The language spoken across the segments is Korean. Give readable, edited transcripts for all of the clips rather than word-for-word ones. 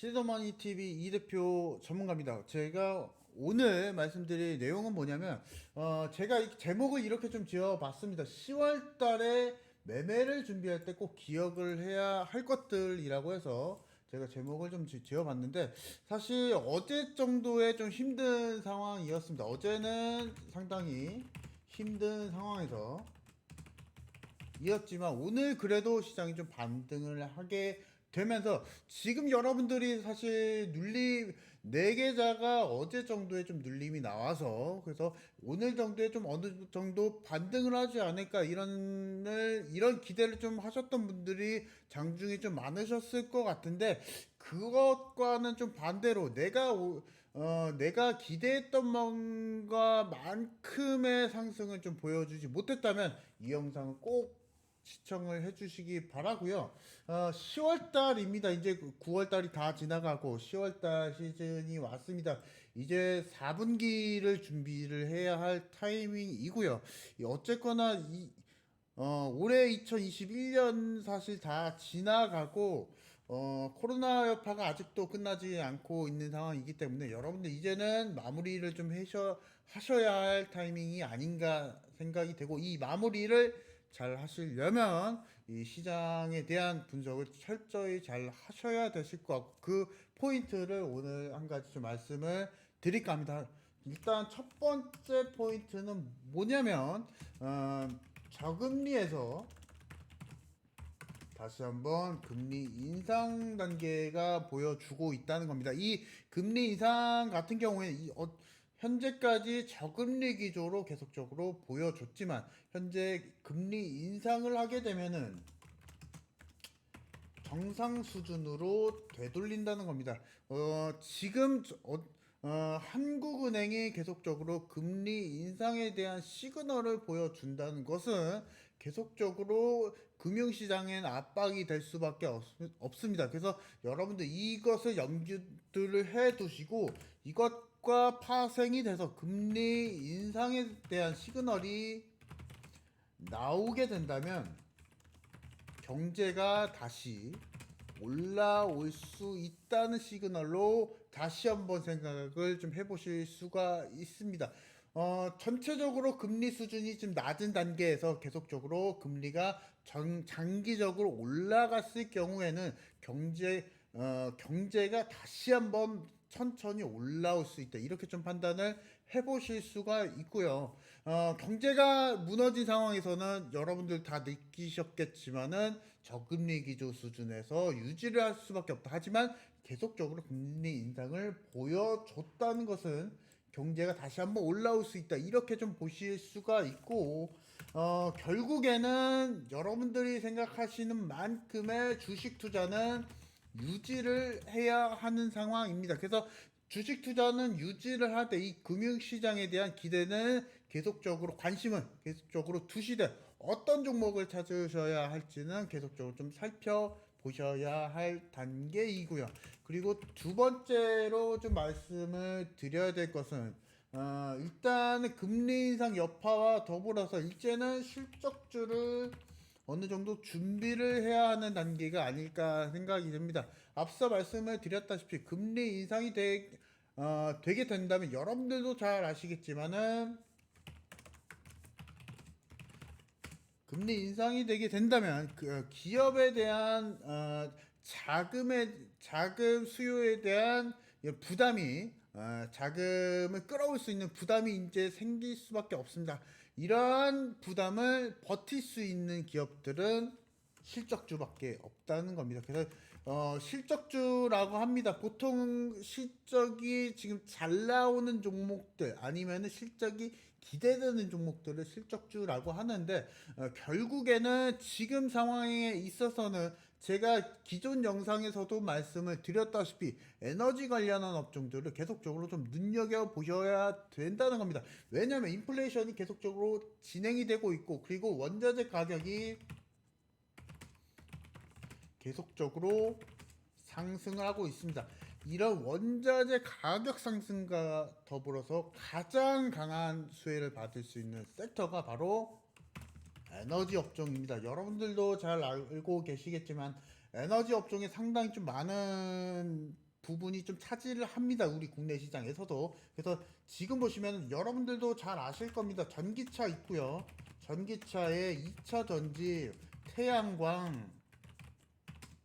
시드머니 TV 이 대표 전문가입니다. 제가 오늘 말씀드릴 내용은 뭐냐면, 제가 이 제목을 이렇게 좀 지어봤습니다. 10월 달에 매매를 준비할 때 꼭 기억을 해야 할 것들이라고 해서 제가 제목을 좀 지어봤는데, 사실 어제 정도의 좀 힘든 상황이었습니다. 어제는 상당히 힘든 상황에서 이었지만 오늘 그래도 시장이 좀 반등을 하게 되면서 지금 여러분들이 사실 눌림 네 계좌가 어제 정도에 좀 눌림이 나와서 그래서 오늘 정도에 좀 어느 정도 반등을 하지 않을까 이런 기대를 좀 하셨던 분들이 장중에 좀 많으셨을 것 같은데, 그것과는 좀 반대로 내가 기대했던 것만큼의 상승을 좀 보여주지 못했다면 이 영상을 꼭 시청을 해주시기 바라고요. 10월 달입니다. 이제 9월 달이 다 지나가고 10월 달 시즌이 왔습니다. 이제 4분기를 준비를 해야 할 타이밍이고요. 어쨌거나 올해 2021년 사실 다 지나가고 코로나 여파가 아직도 끝나지 않고 있는 상황이기 때문에 여러분들 이제는 마무리를 좀 하셔야 할 타이밍이 아닌가 생각이 되고, 이 마무리를 잘 하시려면 이 시장에 대한 분석을 철저히 잘 하셔야 되실 것 같고, 그 포인트를 오늘 한 가지 좀 말씀을 드릴까 합니다. 일단 첫 번째 포인트는 뭐냐면, 저금리에서 다시 한번 금리 인상 단계가 보여주고 있다는 겁니다. 이 금리 인상 같은 경우에 현재까지 저금리 기조로 계속적으로 보여줬지만 현재 금리 인상을 하게 되면은 정상 수준으로 되돌린다는 겁니다. 지금 한국은행이 계속적으로 금리 인상에 대한 시그널을 보여준다는 것은 계속적으로 금융시장엔 압박이 될 수밖에 없습니다. 그래서 여러분들 이것을 염두를 해 두시고, 이것과 파생이 돼서 금리 인상에 대한 시그널이 나오게 된다면 경제가 다시 올라올 수 있다는 시그널로 다시 한번 생각을 좀 해보실 수가 있습니다. 전체적으로 금리 수준이 좀 낮은 단계에서 계속적으로 금리가 장기적으로 올라갔을 경우에는 경제가 다시 한번 천천히 올라올 수 있다, 이렇게 좀 판단을 해보실 수가 있고요. 경제가 무너진 상황에서는 여러분들 다 느끼셨겠지만은 저금리 기조 수준에서 유지를 할 수밖에 없다. 하지만 계속적으로 금리 인상을 보여줬다는 것은 경제가 다시 한번 올라올 수 있다, 이렇게 좀 보실 수가 있고, 결국에는 여러분들이 생각하시는 만큼의 주식 투자는 유지를 해야 하는 상황입니다. 그래서 주식 투자는 유지를 할 때 이 금융시장에 대한 기대는 계속적으로, 관심은 계속적으로 두시되 어떤 종목을 찾으셔야 할지는 계속적으로 좀 살펴보셔야 할 단계이고요. 그리고 두 번째로 좀 말씀을 드려야 될 것은, 일단은 금리 인상 여파와 더불어서 이제는 실적주를 어느 정도 준비를 해야 하는 단계가 아닐까 생각이 됩니다. 앞서 말씀을 드렸다시피 금리 인상이 되게 된다면 여러분들도 잘 아시겠지만은, 금리 인상이 되게 된다면 그 기업에 대한 자금 수요에 대한 부담이, 자금을 끌어올 수 있는 부담이 이제 생길 수밖에 없습니다. 이러한 부담을 버틸 수 있는 기업들은 실적주밖에 없다는 겁니다. 그래서 실적주라고 합니다. 보통 실적이 지금 잘 나오는 종목들 아니면은 실적이 기대되는 종목들을 실적주라고 하는데, 결국에는 지금 상황에 있어서는 제가 기존 영상에서도 말씀을 드렸다시피 에너지 관련한 업종들을 계속적으로 좀 눈여겨 보셔야 된다는 겁니다. 왜냐하면 인플레이션이 계속적으로 진행이 되고 있고, 그리고 원자재 가격이 계속적으로 상승을 하고 있습니다. 이런 원자재 가격 상승과 더불어서 가장 강한 수혜를 받을 수 있는 섹터가 바로 에너지 업종입니다. 여러분들도 잘 알고 계시겠지만 에너지 업종에 상당히 좀 많은 부분이 좀 차지를 합니다. 우리 국내 시장에서도. 그래서 지금 보시면 여러분들도 잘 아실 겁니다. 전기차 있고요. 전기차에 2차 전지, 태양광,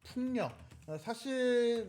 풍력. 사실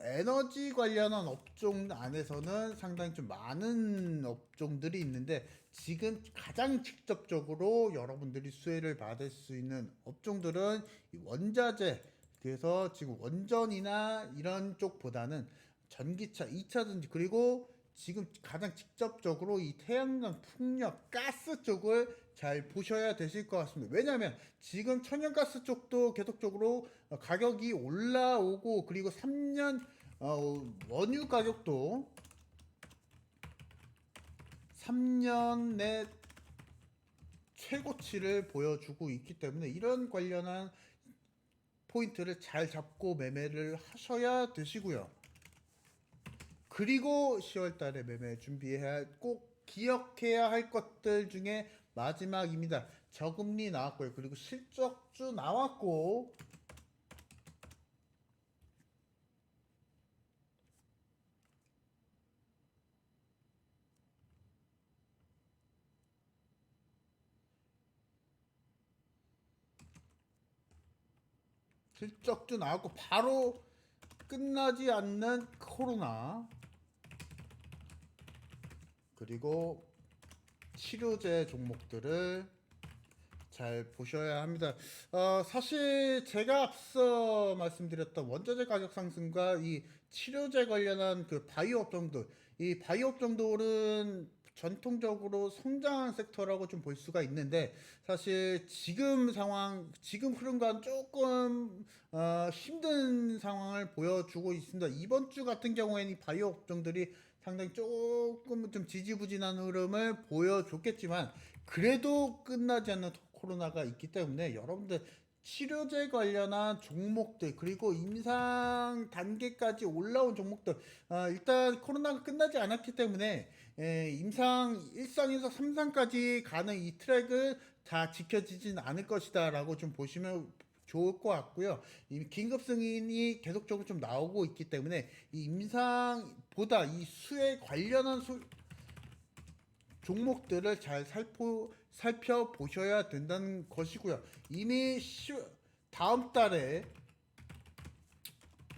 에너지 관련한 업종 안에서는 상당히 좀 많은 업종들이 있는데 지금 가장 직접적으로 여러분들이 수혜를 받을 수 있는 업종들은 이 원자재, 그래서 지금 원전이나 이런 쪽보다는 전기차, 2차전지, 그리고 지금 가장 직접적으로 이 태양광, 풍력, 가스 쪽을 잘 보셔야 되실 것 같습니다. 왜냐하면 지금 천연가스 쪽도 계속적으로 가격이 올라오고, 그리고 3년 원유 가격도 3년 내 최고치를 보여주고 있기 때문에 이런 관련한 포인트를 잘 잡고 매매를 하셔야 되시고요. 그리고 10월 달에 매매 준비해야 꼭 기억해야 할 것들 중에 마지막입니다. 저금리 나왔고요. 그리고 실적주 나왔고, 실적주 나왔고 바로 끝나지 않는 코로나, 그리고 치료제 종목들을 잘 보셔야 합니다. 사실 제가 앞서 말씀드렸던 원자재 가격 상승과 이 치료제 관련한 그 바이오 업종들, 이 바이오 업종들은 전통적으로 성장한 섹터라고 좀 볼 수가 있는데 사실 지금 상황, 지금 흐름과는 조금 힘든 상황을 보여주고 있습니다. 이번 주 같은 경우에는 이 바이오 업종들이 상당히 조금 좀 지지부진한 흐름을 보여줬겠지만 그래도 끝나지 않는 코로나가 있기 때문에 여러분들 치료제 관련한 종목들, 그리고 임상 단계까지 올라온 종목들, 일단 코로나가 끝나지 않았기 때문에 임상 1상에서 3상까지 가는 이 트랙을 다 지켜지진 않을 것이다 라고 좀 보시면 좋을 것 같고요. 이 긴급 승인이 계속적으로 좀 나오고 있기 때문에 이 임상보다 이 수에 관련한 종목들을 잘 살펴보셔야 된다는 것이고요. 이미 다음 달에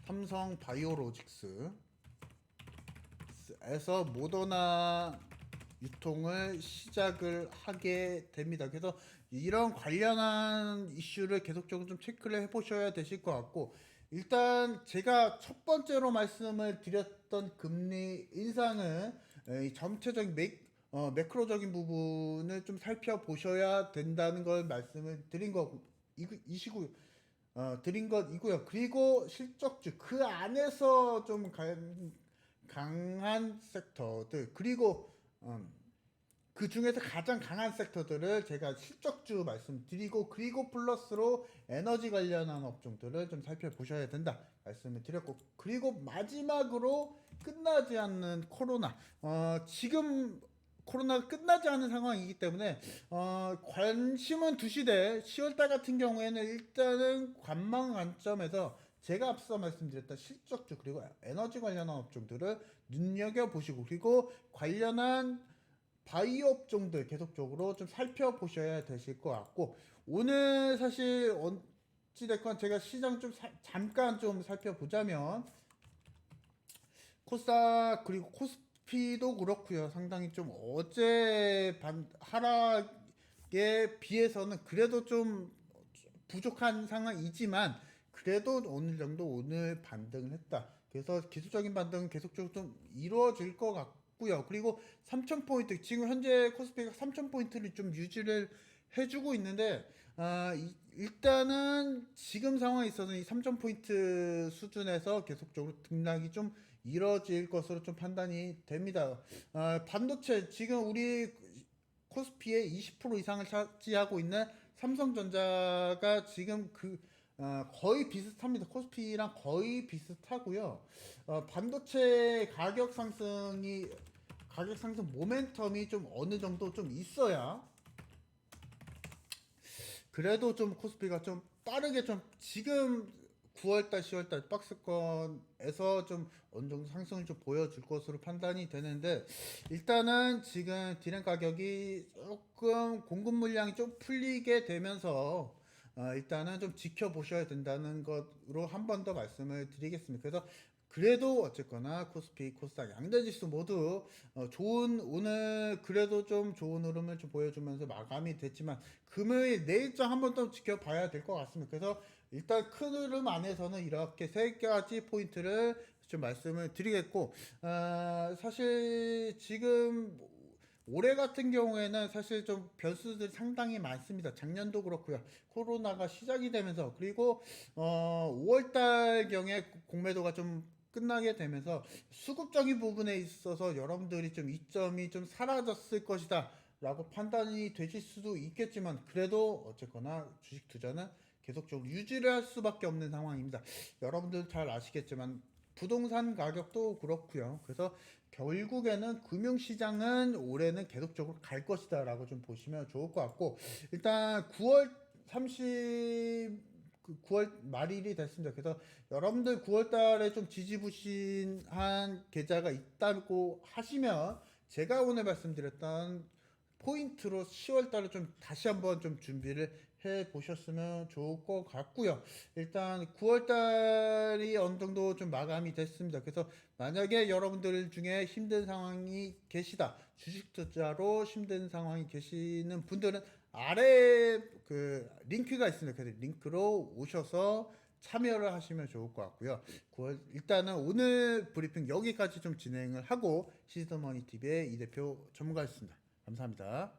삼성 바이오로직스에서 모더나 유통을 시작을 하게 됩니다. 그래서 이런 관련한 이슈를 계속적으로 좀 체크를 해보셔야 되실 것 같고, 일단 제가 첫 번째로 말씀을 드렸던 금리 인상은 이 전체적인 매크로적인 부분을 좀 살펴보셔야 된다는 걸 말씀을 드린 거 이시고 드린 것이고요. 그리고 실적주 그 안에서 좀 강한 섹터들, 그리고 그 중에서 가장 강한 섹터들을 제가 실적주 말씀드리고, 그리고 플러스로 에너지 관련한 업종들을 좀 살펴보셔야 된다 말씀을 드렸고, 그리고 마지막으로 끝나지 않는 코로나, 지금 코로나가 끝나지 않은 상황이기 때문에 관심은 두시되 10월달 같은 경우에는 일단은 관망 관점에서 제가 앞서 말씀드렸던 실적주 그리고 에너지 관련한 업종들을 눈여겨보시고, 그리고 관련한 바이오 업종들 계속적으로 좀 살펴보셔야 되실 것 같고, 오늘 사실 어찌됐건 제가 시장 좀 잠깐 좀 살펴보자면 코스닥 그리고 코스피도 그렇고요. 상당히 좀 어제 하락에 비해서는 그래도 좀 부족한 상황이지만 그래도 어느 정도 오늘 반등을 했다. 그래서 기술적인 반등은 계속적으로 좀 이루어질 것 같고요. 그리고 3,000포인트, 지금 현재 코스피가 3,000포인트를 좀 유지를 해주고 있는데, 일단은 지금 상황에 있어서는 이 3,000포인트 수준에서 계속적으로 등락이 좀 이뤄질 것으로 좀 판단이 됩니다. 반도체, 지금 우리 코스피의 20% 이상을 차지하고 있는 삼성전자가 지금 거의 비슷합니다. 코스피랑 거의 비슷하고요. 반도체 가격 상승 모멘텀이 좀 어느 정도 좀 있어야 그래도 좀 코스피가 좀 빠르게 좀 지금 9월달, 10월달 박스권에서 좀 어느 정도 상승을 좀 보여줄 것으로 판단이 되는데 일단은 지금 디램 가격이 조금 공급 물량이 좀 풀리게 되면서 일단은 좀 지켜보셔야 된다는 것으로 한 번 더 말씀을 드리겠습니다. 그래서 그래도 어쨌거나 코스피, 코스닥 양대 지수 모두 좋은 오늘 그래도 좀 좋은 흐름을 좀 보여주면서 마감이 됐지만 금요일 내일장 한 번 더 지켜봐야 될 것 같습니다. 그래서 일단 큰 흐름 안에서는 이렇게 세 가지 포인트를 좀 말씀을 드리겠고 사실 지금 올해 같은 경우에는 사실 좀 변수들이 상당히 많습니다. 작년도 그렇고요. 코로나가 시작이 되면서 그리고 5월달 경에 공매도가 좀 끝나게 되면서 수급적인 부분에 있어서 여러분들이 좀 이점이 좀 사라졌을 것이다 라고 판단이 되실 수도 있겠지만 그래도 어쨌거나 주식 투자는 계속적으로 유지를 할 수밖에 없는 상황입니다. 여러분들 잘 아시겠지만 부동산 가격도 그렇고요. 그래서 결국에는 금융시장은 올해는 계속적으로 갈 것이다 라고 좀 보시면 좋을 것 같고 일단 9월 30 9월 말일이 됐습니다. 그래서 여러분들 9월 달에 좀 지지부진한 계좌가 있다고 하시면 제가 오늘 말씀드렸던 포인트로 10월 달에 좀 다시 한번 좀 준비를 해 보셨으면 좋을 것 같고요. 일단 9월 달이 어느 정도 좀 마감이 됐습니다. 그래서 만약에 여러분들 중에 힘든 상황이 계시다. 주식 투자로 힘든 상황이 계시는 분들은 아래 그 링크가 있습니다. 그래서 링크로 오셔서 참여를 하시면 좋을 것 같고요. 일단은 오늘 브리핑 여기까지 좀 진행을 하고 시스터머니 TV의 이 대표 전문가였습니다. 감사합니다.